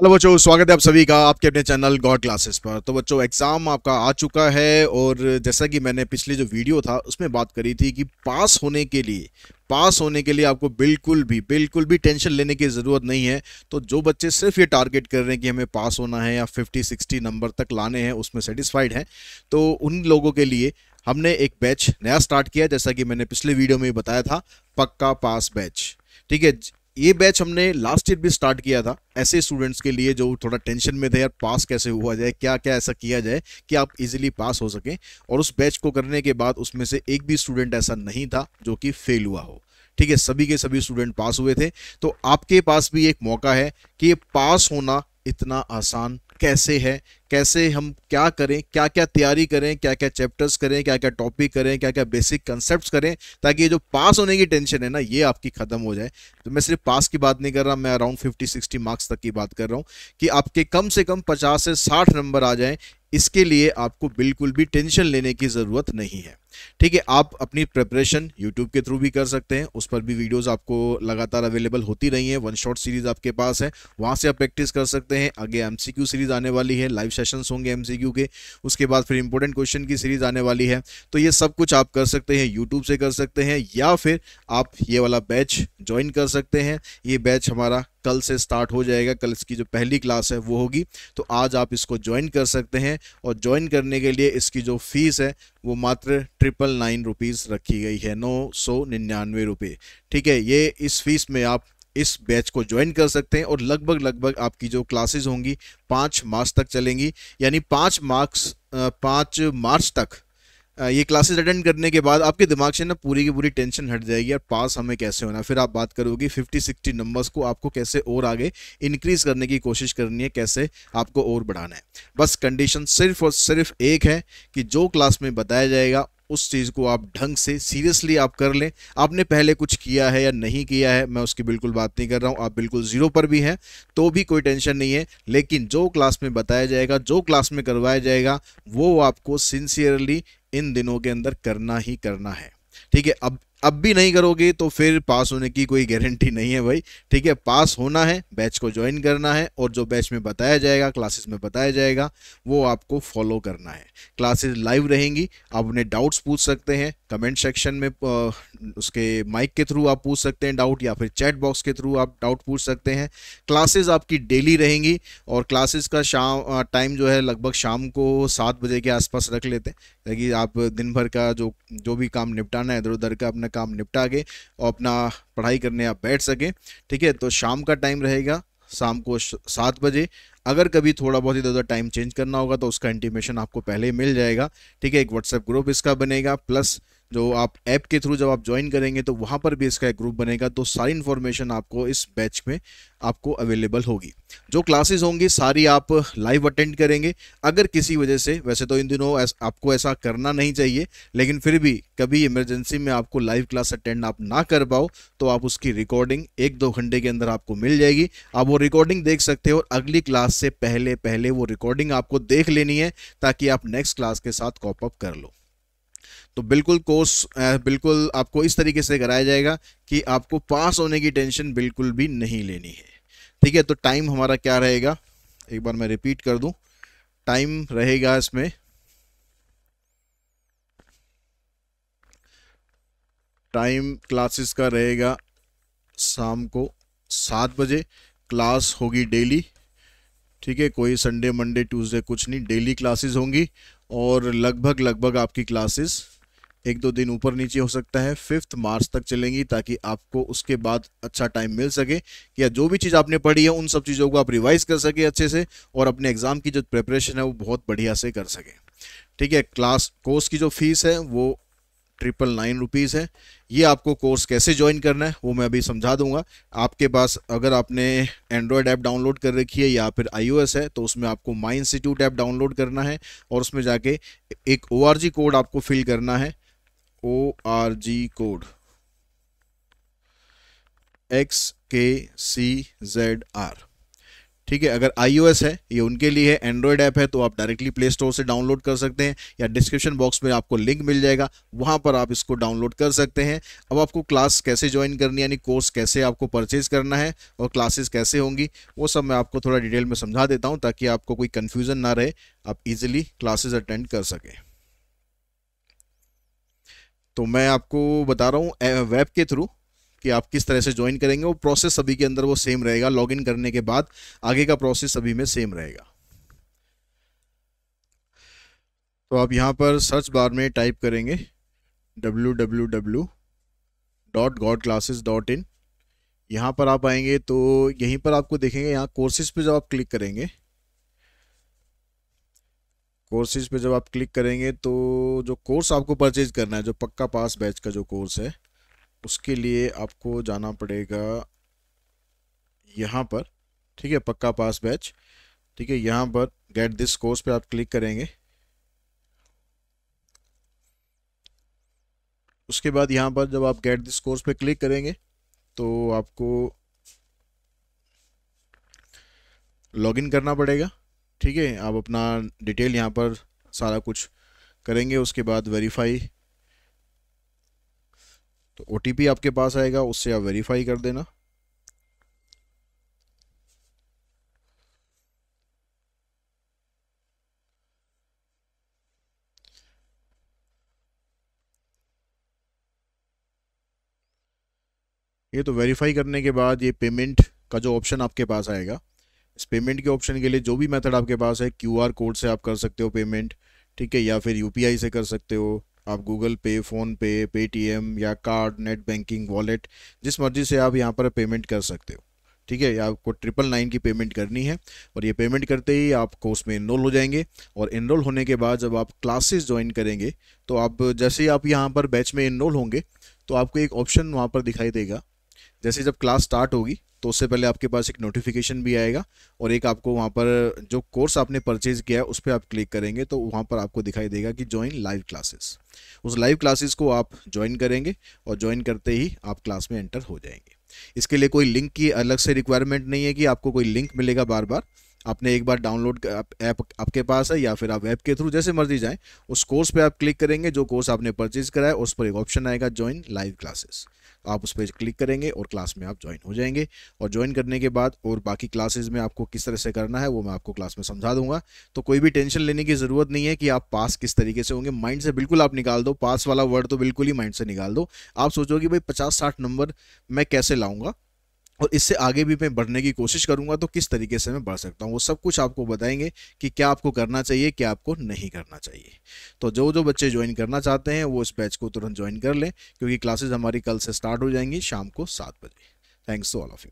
Hello बच्चों, स्वागत है आप सभी का आपके अपने चैनल गॉड क्लासेस पर। तो बच्चों, एग्ज़ाम आपका आ चुका है और जैसा कि मैंने पिछली जो वीडियो था उसमें बात करी थी कि पास होने के लिए आपको बिल्कुल भी टेंशन लेने की ज़रूरत नहीं है। तो जो बच्चे सिर्फ ये टारगेट कर रहे हैं कि हमें पास होना है या 50-60 नंबर तक लाने हैं, उसमें सेटिस्फाइड हैं, तो उन लोगों के लिए हमने एक बैच नया स्टार्ट किया, जैसा कि मैंने पिछले वीडियो में बताया था, पक्का पास बैच। ठीक है, ये बैच हमने लास्ट ईयर भी स्टार्ट किया था ऐसे स्टूडेंट्स के लिए जो थोड़ा टेंशन में थे, यार पास कैसे हुआ जाए, क्या क्या ऐसा किया जाए कि आप इजीली पास हो सकें। और उस बैच को करने के बाद उसमें से एक भी स्टूडेंट ऐसा नहीं था जो कि फेल हुआ हो। ठीक है, सभी के सभी स्टूडेंट पास हुए थे। तो आपके पास भी एक मौका है कि ये पास होना इतना आसान कैसे है, कैसे हम क्या करें, क्या क्या तैयारी करें, क्या क्या चैप्टर्स करें, क्या क्या टॉपिक करें, क्या क्या बेसिक कंसेप्ट्स करें, ताकि ये जो पास होने की टेंशन है ना, ये आपकी खत्म हो जाए। तो मैं सिर्फ पास की बात नहीं कर रहा, मैं अराउंड 50-60 मार्क्स तक की बात कर रहा हूँ कि आपके कम से कम 50 से 60 नंबर आ जाएं। इसके लिए आपको बिल्कुल भी टेंशन लेने की ज़रूरत नहीं है। ठीक है, आप अपनी प्रिपरेशन यूट्यूब के थ्रू भी कर सकते हैं, उस पर भी वीडियोस आपको लगातार अवेलेबल होती रही हैं। वन शॉट सीरीज आपके पास है, वहाँ से आप प्रैक्टिस कर सकते हैं। आगे एमसीक्यू सीरीज आने वाली है, लाइव सेशंस होंगे एमसीक्यू के, उसके बाद फिर इंपॉर्टेंट क्वेश्चन की सीरीज आने वाली है। तो ये सब कुछ आप कर सकते हैं, यूट्यूब से कर सकते हैं, या फिर आप ये वाला बैच ज्वाइन कर सकते हैं। ये बैच हमारा कल से स्टार्ट हो जाएगा, कल इसकी जो पहली क्लास है वो होगी। तो आज आप इसको ज्वाइन कर सकते हैं, और ज्वाइन करने के लिए इसकी जो फीस है वो मात्र 999 रुपीज़ रखी गई है, 999 रुपये। ठीक है, ये इस फीस में आप इस बैच को ज्वाइन कर सकते हैं, और लगभग लगभग आपकी जो क्लासेस होंगी 5 मार्च तक चलेंगी। यानी 5 मार्च तक ये क्लासेस अटेंड करने के बाद आपके दिमाग से ना पूरी की पूरी टेंशन हट जाएगी, यार पास हमें कैसे होना। फिर आप बात करोगे 50-60 नंबर्स को आपको कैसे और आगे इंक्रीज करने की कोशिश करनी है, कैसे आपको और बढ़ाना है। बस कंडीशन सिर्फ और सिर्फ एक है कि जो क्लास में बताया जाएगा उस चीज़ को आप ढंग से सीरियसली आप कर लें। आपने पहले कुछ किया है या नहीं किया है, मैं उसकी बिल्कुल बात नहीं कर रहा हूँ, आप बिल्कुल ज़ीरो पर भी हैं तो भी कोई टेंशन नहीं है। लेकिन जो क्लास में बताया जाएगा, जो क्लास में करवाया जाएगा, वो आपको सिंसियरली इन दिनों के अंदर करना ही करना है। ठीक है, अब भी नहीं करोगे तो फिर पास होने की कोई गारंटी नहीं है भाई। ठीक है, पास होना है, बैच को ज्वाइन करना है, और जो बैच में बताया जाएगा, क्लासेस में बताया जाएगा, वो आपको फॉलो करना है। क्लासेस लाइव रहेंगी, आप अपने डाउट्स पूछ सकते हैं कमेंट सेक्शन में, उसके माइक के थ्रू आप पूछ सकते हैं डाउट, या फिर चैट बॉक्स के थ्रू आप डाउट पूछ सकते हैं। क्लासेस आपकी डेली रहेंगी, और क्लासेस का शाम टाइम जो है लगभग शाम को 7 बजे के आसपास रख लेते हैं, ताकि आप दिन भर का जो जो भी काम निपटाना है इधर उधर का अपना काम निपटा के और अपना पढ़ाई करने आप बैठ सकें। ठीक है, तो शाम का टाइम रहेगा, शाम को 7 बजे। अगर कभी थोड़ा बहुत इधर उधर टाइम चेंज करना होगा तो उसका इंटीमेशन आपको पहले ही मिल जाएगा। ठीक है, एक व्हाट्सएप ग्रुप इसका बनेगा, प्लस जो आप ऐप के थ्रू जब आप ज्वाइन करेंगे तो वहाँ पर भी इसका एक ग्रुप बनेगा। तो सारी इन्फॉर्मेशन आपको इस बैच में आपको अवेलेबल होगी। जो क्लासेस होंगी सारी आप लाइव अटेंड करेंगे। अगर किसी वजह से, वैसे तो इन दिनों आपको ऐसा करना नहीं चाहिए, लेकिन फिर भी कभी इमरजेंसी में आपको लाइव क्लास अटेंड आप ना कर पाओ तो आप उसकी रिकॉर्डिंग 1-2 घंटे के अंदर आपको मिल जाएगी। आप वो रिकॉर्डिंग देख सकते हो, और अगली क्लास से पहले पहले वो रिकॉर्डिंग आपको देख लेनी है, ताकि आप नेक्स्ट क्लास के साथ कॉप अप कर लो। तो बिल्कुल कोर्स बिल्कुल आपको इस तरीके से कराया जाएगा कि आपको पास होने की टेंशन बिल्कुल भी नहीं लेनी है। ठीक है, तो टाइम हमारा क्या रहेगा, एक बार मैं रिपीट कर दूं। टाइम रहेगा इसमें, टाइम क्लासेस का रहेगा शाम को 7 बजे। क्लास होगी डेली। ठीक है, कोई संडे मंडे ट्यूसडे कुछ नहीं, डेली क्लासेस होंगी। और लगभग लगभग आपकी क्लासेस 1-2 दिन ऊपर नीचे हो सकता है, 5 मार्च तक चलेंगी, ताकि आपको उसके बाद अच्छा टाइम मिल सके कि जो भी चीज़ आपने पढ़ी है उन सब चीज़ों को आप रिवाइज कर सके अच्छे से, और अपने एग्जाम की जो प्रिपरेशन है वो बहुत बढ़िया से कर सके। ठीक है, क्लास कोर्स की जो फीस है वो 999 रुपीज़ है। ये आपको कोर्स कैसे ज्वाइन करना है वो मैं अभी समझा दूंगा। आपके पास अगर आपने एंड्रॉयड ऐप डाउनलोड कर रखी है या फिर iOS है, तो उसमें आपको माई इंस्टीट्यूट ऐप डाउनलोड करना है, और उसमें जाके एक ORG कोड आपको फिल करना है। ORG code XKCZR। ठीक है। अगर iOS है ये उनके लिए है, एंड्रॉयड ऐप है तो आप डायरेक्टली प्ले स्टोर से डाउनलोड कर सकते हैं या डिस्क्रिप्शन बॉक्स में आपको लिंक मिल जाएगा, वहां पर आप इसको डाउनलोड कर सकते हैं। अब आपको क्लास कैसे ज्वाइन करनी है, यानी कोर्स कैसे आपको परचेज करना है और क्लासेस कैसे होंगी, वो सब मैं आपको थोड़ा डिटेल में समझा देता हूं ताकि आपको कोई कन्फ्यूजन ना रहे, आप इजिली क्लासेस अटेंड कर सकें। तो मैं आपको बता रहा हूँ वेब के थ्रू कि आप किस तरह से ज्वाइन करेंगे। वो प्रोसेस सभी के अंदर वो सेम रहेगा, लॉगिन करने के बाद आगे का प्रोसेस सभी में सेम रहेगा। तो आप यहाँ पर सर्च बार में टाइप करेंगे www.godclasses.in। यहाँ पर आप आएंगे तो यहीं पर आपको देखेंगे, यहाँ कोर्सेज पे जब आप क्लिक करेंगे, कोर्सेज पे जब आप क्लिक करेंगे तो जो कोर्स आपको परचेज करना है, जो पक्का पास बैच का जो कोर्स है, उसके लिए आपको जाना पड़ेगा यहाँ पर। ठीक है, पक्का पास बैच। ठीक है, यहाँ पर गेट दिस कोर्स पे आप क्लिक करेंगे। उसके बाद यहाँ पर जब आप गेट दिस कोर्स पे क्लिक करेंगे तो आपको लॉगिन करना पड़ेगा। ठीक है, आप अपना डिटेल यहाँ पर सारा कुछ करेंगे, उसके बाद वेरीफाई, तो OTP आपके पास आएगा, उससे आप वेरीफाई कर देना। ये तो वेरीफाई करने के बाद ये पेमेंट का जो ऑप्शन आपके पास आएगा, इस पेमेंट के ऑप्शन के लिए जो भी मेथड आपके पास है, QR कोड से आप कर सकते हो पेमेंट। ठीक है, या फिर UPI से कर सकते हो, आप गूगल पे, फ़ोन पे, पेटीएम या कार्ड, नेट बैंकिंग, वॉलेट, जिस मर्जी से आप यहाँ पर पेमेंट कर सकते हो। ठीक है, या आपको 999 की पेमेंट करनी है और ये पेमेंट करते ही आप कोर्स में इनरोल हो जाएंगे। और इनरोल होने के बाद जब आप क्लासेस ज्वाइन करेंगे तो आप जैसे ही आप यहाँ पर बैच में इनरोल होंगे तो आपको एक ऑप्शन वहाँ पर दिखाई देगा, जैसे जब क्लास स्टार्ट होगी तो उससे पहले आपके पास एक नोटिफिकेशन भी आएगा और एक आपको वहाँ पर जो कोर्स आपने परचेज किया है उस पर आप क्लिक करेंगे तो वहाँ पर आपको दिखाई देगा कि ज्वाइन लाइव क्लासेस। उस लाइव क्लासेस को आप ज्वाइन करेंगे और ज्वाइन करते ही आप क्लास में एंटर हो जाएंगे। इसके लिए कोई लिंक की अलग से रिक्वायरमेंट नहीं है कि आपको कोई लिंक मिलेगा बार बार। आपने एक बार डाउनलोड ऐप आपके पास है या फिर आप ऐप के थ्रू जैसे मर्जी जाएं, उस कोर्स पे आप क्लिक करेंगे, जो कोर्स आपने परचेज करा है उस पर एक ऑप्शन आएगा ज्वाइन लाइव क्लासेस, आप उस पर क्लिक करेंगे और क्लास में आप ज्वाइन हो जाएंगे। और ज्वाइन करने के बाद और बाकी क्लासेस में आपको किस तरह से करना है वो मैं आपको क्लास में समझा दूंगा। तो कोई भी टेंशन लेने की ज़रूरत नहीं है कि आप पास किस तरीके से होंगे, माइंड से बिल्कुल आप निकाल दो, पास वाला वर्ड तो बिल्कुल ही माइंड से निकाल दो। आप सोचो कि भाई 50-60 नंबर मैं कैसे लाऊंगा और इससे आगे भी मैं बढ़ने की कोशिश करूंगा तो किस तरीके से मैं बढ़ सकता हूं, वो सब कुछ आपको बताएंगे कि क्या आपको करना चाहिए, क्या आपको नहीं करना चाहिए। तो जो जो बच्चे ज्वाइन करना चाहते हैं वो इस बैच को तुरंत ज्वाइन कर लें, क्योंकि क्लासेस हमारी कल से स्टार्ट हो जाएंगी शाम को 7 बजे। Thanks to all of you.